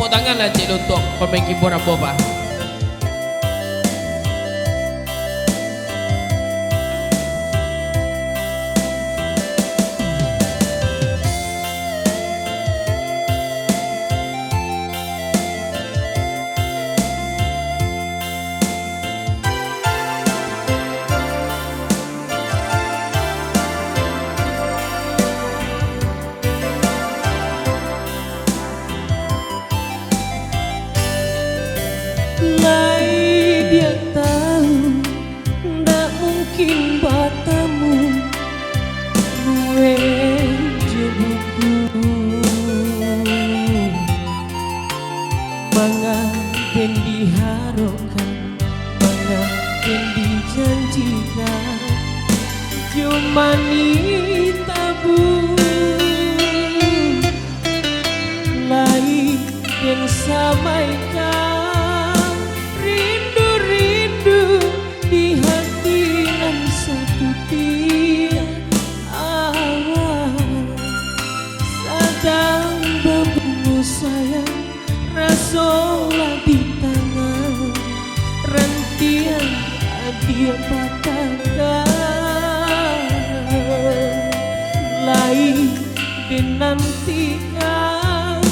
Tepuk tangan lah cik untuk pemain keyboard Boba. Dia tahu ndak mungkin batamu gue jebuku manga dan diharapkan manga dan dijanjikan cuma ni tabu lain dan samaikan sayang rasolah di tangan rentian dia patahkan lain dinantikan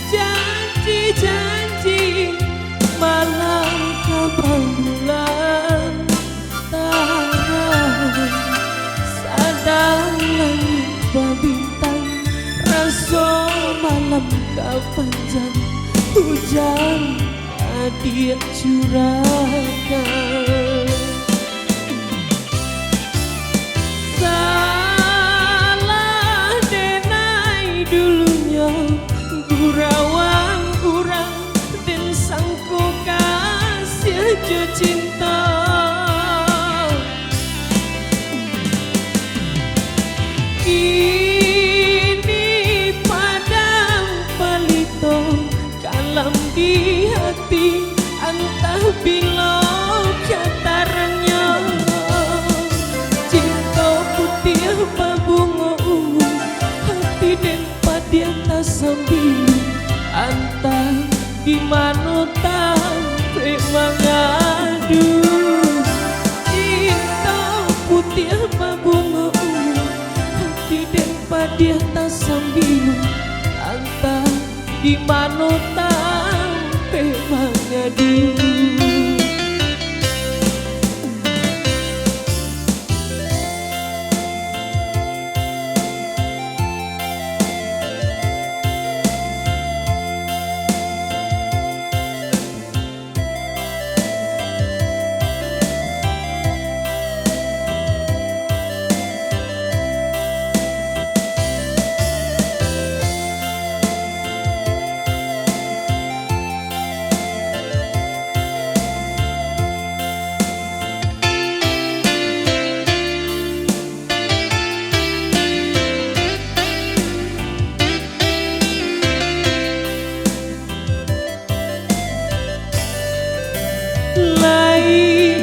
janji-janji malam kebulan tarang sadang langit berbintang raso malam panjang hujan dia curahkan salah denai dulunya gurawang kurang dan sangku kasih cinta di hati entah bila katarnya cinta putih apa bunga ungu hati dan pada tak sambil entah di mana tak mengadu cinta putih apa bunga ungu hati dan pada tak sambil entah di mana tak mengadu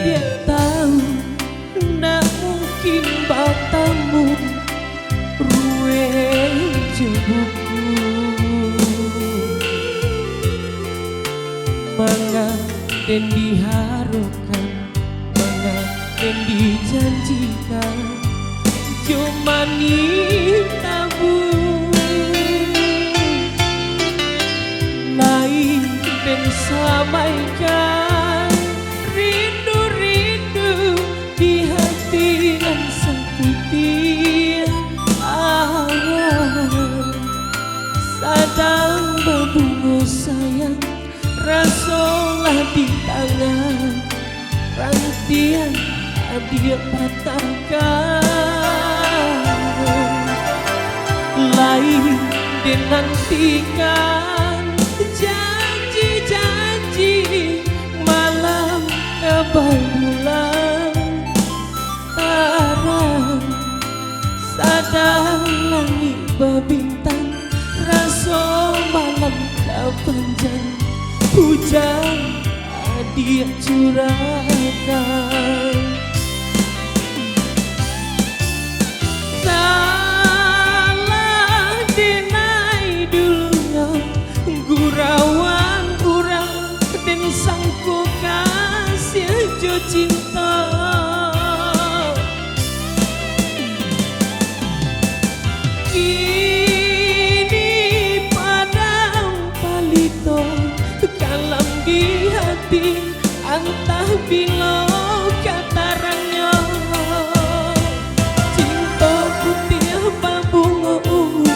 dia tahu ndak mungkin batamu ruwe jebuku manga dan diharapkan manga dan dijanjikan cuma ni tabu lain dan samaikan sadang berbunga sayang rasolah di tangan rantian dia patahkan lain dinantikan janji-janji malam kebulan tarang sadang langit berbintang raso malam panjang hujan dia curahkan salah denai dulunya gurawan Kini padam palito kalam di hati antah bilo katarangnya cinta putih babungo ungu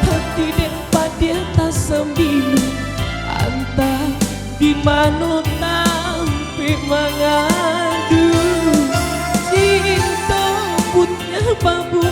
hati den padia tak sembilu antah di mana tampi mangadu cinta putih babungo